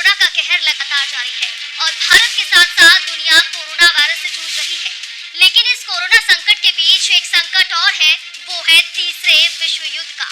Corona का कहर लगातार जारी है और भारत के साथ साथ दुनिया कोरोना वायरस से जूझ रही है। लेकिन इस कोरोना संकट के बीच एक संकट और है, वो है तीसरे विश्व युद्ध का।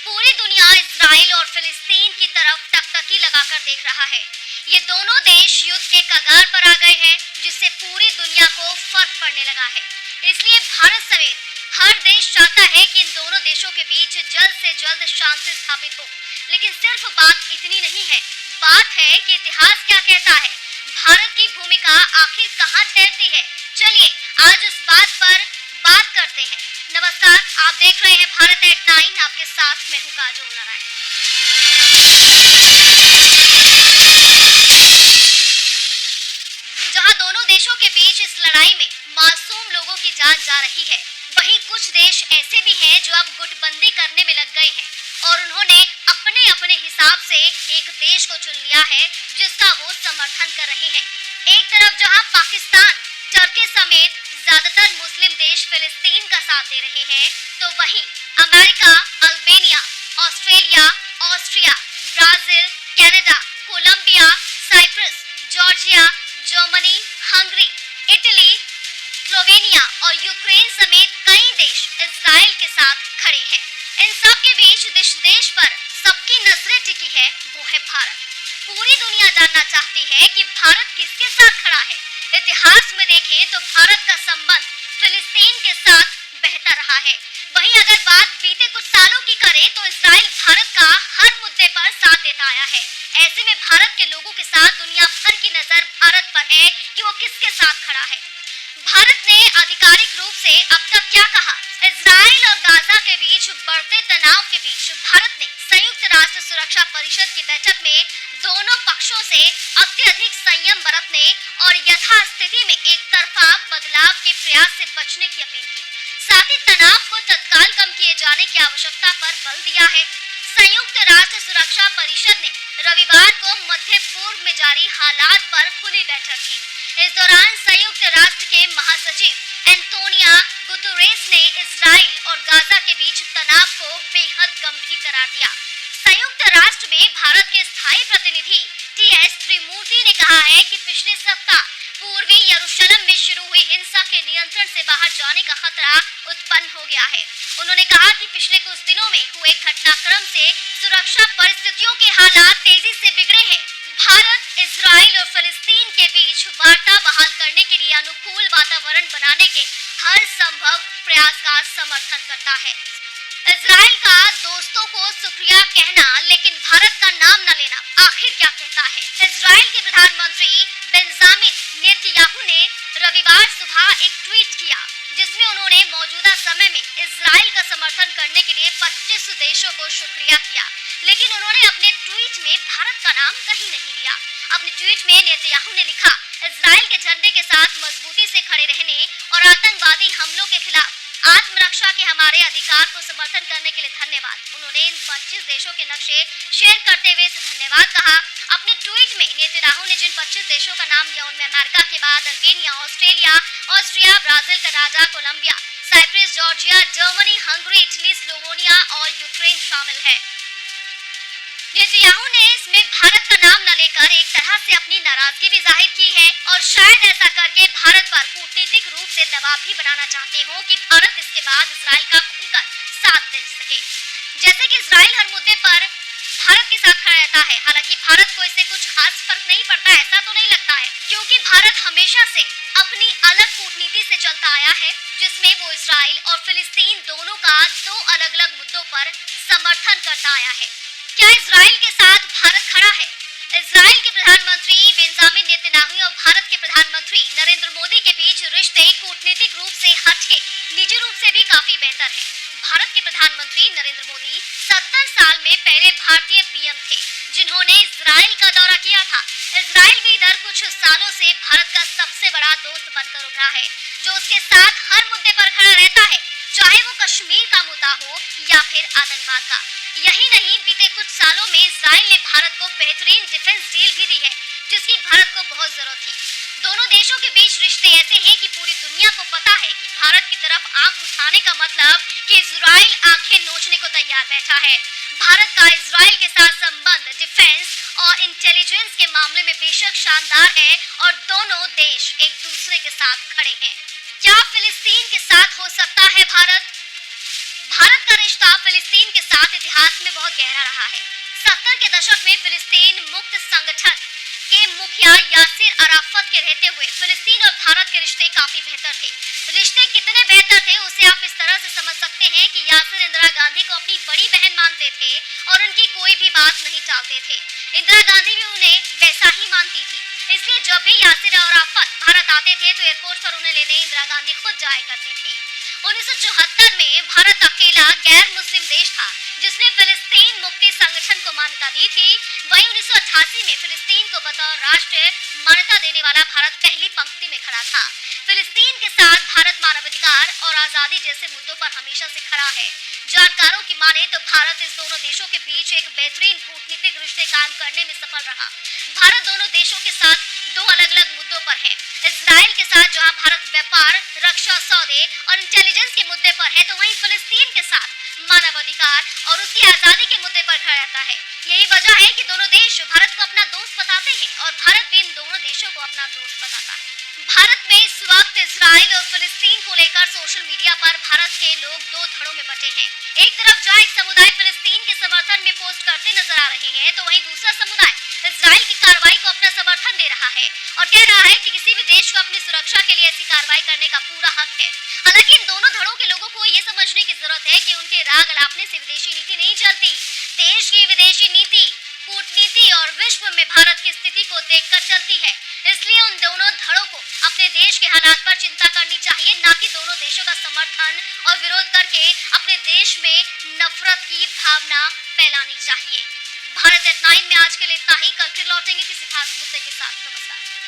पूरी दुनिया इजराइल और फिलिस्तीन की तरफ टकटकी लगाकर देख रहा है। ये दोनों देश युद्ध के कगार पर आ गए हैं, जिससे पूरी दुनिया को फर्क पड़ने लगा है। इसलिए भारत समेत हर देश चाहता है कि इन दोनों देशों के बीच जल्द से जल्द शांति स्थापित हो। लेकिन सिर्फ बात इतनी नहीं है, बात है कि इतिहास क्या कहता है, भारत की भूमिका आखिर कहाँ ठहरती है। चलिए आज उस बात पर बात करते हैं। नमस्कार, आप देख रहे हैं भारत एट 9, आपके साथ मैं हूँ काजोल नारायण। जहाँ दोनों देशों के बीच इस लड़ाई में मासूम लोगों की जान जा रही है, वहीं कुछ देश ऐसे भी हैं जो अब गुटबंदी करने में लग गए हैं और उन्होंने अपने अपने हिसाब से एक देश को चुन लिया है जिसका वो समर्थन कर रहे हैं। एक तरफ जहां पाकिस्तान, टर्की समेत ज्यादातर मुस्लिम देश फिलिस्तीन का साथ दे रहे हैं, तो वहीं America, Albania, Australia, Austria, Brazil, Canada, Colombia, Cyprus, Georgia, Germany, Hungary, Italy, Slovenia और यूक्रेन समेत कई देश इजराइल के साथ खड़े हैं। इन सब के बीच जिस देश पर सबकी नजरें टिकी है वो है भारत। पूरी दुनिया जानना चाहती है कि भारत किसके साथ खड़ा है। इतिहास में देखें तो भारत का संबंध फिलिस्तीन के साथ बेहतर रहा है। वहीं अगर बात बीते कुछ सालों की करें तो इजराइल भारत का हर मुद्दे पर साथ देता आया है। ऐसे में भारत के लोगों के साथ दुनिया भर की नजर भारत पर है कि वो किसके साथ खड़ा है। भारत ने आधिकारिक रूप से अब तक क्या कहा? इजराइल और गाजा के बीच बढ़ते तनाव के बीच भारत ने संयुक्त राष्ट्र सुरक्षा परिषद की बैठक में दोनों पक्षों से अत्यधिक संयम बरतने और यथास्थिति में एक तरफा बदलाव के प्रयास से बचने की अपील की। साथ ही तनाव को तत्काल कम किए जाने की आवश्यकता पर बल दिया है। संयुक्त राष्ट्र सुरक्षा परिषद ने रविवार को मध्य पूर्व में जारी हालात पर खुली बैठक की। इस दौरान संयुक्त राष्ट्र के महासचिव एंटोनियो गुतेरेस ने इजराइल और गाजा के बीच तनाव को बेहद गंभीर करार दिया। संयुक्त राष्ट्र में भारत के स्थायी प्रतिनिधि टी.एस. त्रिमूर्ति ने कहा है कि पिछले सप्ताह पूर्वी यरूशलेम में शुरू हुई हिंसा के नियंत्रण से बाहर जाने का खतरा उत्पन्न हो गया है। उन्होंने कहा कि पिछले कुछ दिनों में हुए घटनाक्रम से सुरक्षा परिस्थितियों के हालात तेजी से बिगड़े हैं। भारत इजराइल और फिलिस्तीन के बीच वार्ता बहाल करने के लिए अनुकूल वातावरण बनाने के हर संभव प्रयास का समर्थन करता है। इजराइल का दोस्तों को शुक्रिया कहना लेकिन भारत का नाम न लेना आखिर क्या कहता है? इजराइल के प्रधानमंत्री बेंजामिन नेतन्याहू ने रविवार सुबह एक ट्वीट किया जिसमें उन्होंने मौजूदा समय में इजराइल का समर्थन करने के लिए 25 देशों को शुक्रिया किया। लेकिन उन्होंने अपने ट्वीट में भारत का नाम कहीं नहीं लिया। अपने ट्वीट में नेतन्याहू ने लिखा, इजराइल के झंडे के साथ मजबूती से खड़े रहने और आतंकवादी हमलों के खिलाफ आत्मरक्षा के हमारे अधिकार को समर्थन करने के लिए धन्यवाद। उन्होंने इन 25 देशों के नक्शे शेयर करते हुए इसे धन्यवाद कहा। अपने ट्वीट में नेतन्याहू ने जिन 25 देशों का नाम लिया उनमें अमेरिका के बाद Albania, Australia, Austria, Brazil, Canada, Colombia, Cyprus, Georgia, Germany, Hungary, Italy, Slovenia और यूक्रेन शामिल है। नेतन्याहू ने इसमें भारत का नाम न लेकर एक तरह से अपनी नाराजगी भी जाहिर की है और शायद ऐसा करके भारत पर कूटनीतिक रूप से दबाव भी बनाना चाहते हो कि भारत इसके बाद इजराइल का खुलकर साथ दे सके। जैसे कि इजराइल हर मुद्दे पर भारत के साथ खड़ा रहता है। हालांकि भारत को इससे कुछ खास फर्क नहीं पड़ता, ऐसा तो नहीं लगता है, क्योंकि भारत हमेशा से अपनी अलग कूटनीति से चलता आया है जिसमें वो इजराइल और फिलिस्तीन दोनों का दो अलग अलग मुद्दों पर समर्थन करता आया है। क्या इजराइल के साथ भारत खड़ा है? इजराइल के प्रधानमंत्री बेंजामिन नेतन्याहू और भारत के प्रधानमंत्री नरेंद्र मोदी के बीच रिश्ते कूटनीतिक रूप से हटके निजी रूप से भी काफी बेहतर है। भारत के प्रधानमंत्री नरेंद्र मोदी 70 साल में पहले भारतीय पीएम थे जिन्होंने इजराइल का दौरा किया था। इजराइल भी इधर कुछ सालों से भारत का सबसे बड़ा दोस्त बनकर उभरा है, जो उसके साथ हर मुद्दे पर खड़ा रहता है, चाहे वो कश्मीर का मुद्दा हो या फिर आतंकवाद का। यही नहीं, बीते कुछ सालों में इजराइल ने भारत को बेहतरीन डिफेंस डील भी दी है जिसकी भारत को बहुत जरूरत थी। दोनों देशों के बीच रिश्ते ऐसे हैं कि पूरी दुनिया को पता है कि भारत की तरफ आंख उठाने का मतलब कि इजराइल आंखें नोचने को तैयार बैठा है। भारत का इजराइल के साथ संबंध डिफेंस और इंटेलिजेंस के मामले में बेशक शानदार है और दोनों देश एक दूसरे के साथ खड़े हैं। क्या फिलिस्तीन के साथ हो सकता है भारत? भारत का रिश्ता फिलिस्तीन के साथ इतिहास में बहुत गहरा रहा है। 70 के दशक में फिलिस्तीन मुक्त संगठन के मुखिया यासिर अराफत के रहते हुए फिलिस्तीन और भारत के रिश्ते काफी बेहतर थे। रिश्ते कितने बेहतर थे उसे आप इस तरह से समझ सकते हैं कि यासिर इंदिरा गांधी को अपनी बड़ी बहन मानते थे और उनकी कोई भी बात नहीं टालते थे। इंदिरा गांधी भी उन्हें वैसा ही मानती थी, इसलिए जब भी यासिर और अराफत भारत आते थे तो एयरपोर्ट पर उन्हें लेने इंदिरा गांधी खुद जाया करती थी। 1974 में भारत अकेला गैर मुस्लिम देश था जिसने फिलिस्तीन मुक्ति संगठन को मान्यता दी थी। वहीं 1988 में फिलिस्तीन को बतौर राष्ट्र मान्यता देने वाला भारत पहली पंक्ति में खड़ा था। फिलिस्तीन के साथ भारत मानवाधिकार और आजादी जैसे मुद्दों पर हमेशा से खड़ा है। जानकारों की माने तो भारत इस दोनों देशों के बीच एक बेहतरीन कूटनीतिक रिश्ते कायम करने में सफल रहा। भारत दोनों देशों के साथ दो अलग अलग मुद्दों पर है। इजराइल के साथ जहां भारत व्यापार, रक्षा सौदे और इंटेलिजेंस के मुद्दे पर है, तो वहीं फिलिस्तीन के साथ मानवाधिकार और उसकी आजादी के मुद्दे पर खड़ा रहता है। यही वजह है कि दोनों देश भारत को अपना दोस्त बताते हैं और भारत भी इन दोनों देशों को अपना दोस्त बताता है। भारत में इस वक्त इजराइल और फिलिस्तीन को लेकर सोशल मीडिया पर भारत के लोग दो धड़ों में बटे हैं। एक तरफ जहां एक समुदाय फिलिस्तीन के समर्थन में पोस्ट करते नजर आ रहे हैं, तो वहीं दूसरा समुदाय इजराइल की कार्रवाई को अपना समर्थन दे रहा है और कह रहा है कि किसी भी देश को अपनी सुरक्षा के लिए ऐसी कार्रवाई करने का पूरा हक है। हालांकि इन दोनों धड़ों के लोगों को ये समझने की जरूरत है कि उनके राग अलापने से विदेशी नीति नहीं चलती। देश की विदेशी नीति कूटनीति और विश्व में भारत की स्थिति को देखकर चलती है। इसलिए उन दोनों धड़ों को अपने देश के हालात पर चिंता करनी चाहिए, ना कि दोनों देशों का समर्थन और विरोध करके अपने देश में नफरत की भावना फैलानी चाहिए। भारत एट 9 में आज के लिए इतना ही। कल फिर लौटेंगे किसी खास मुद्दे के साथ। नमस्कार।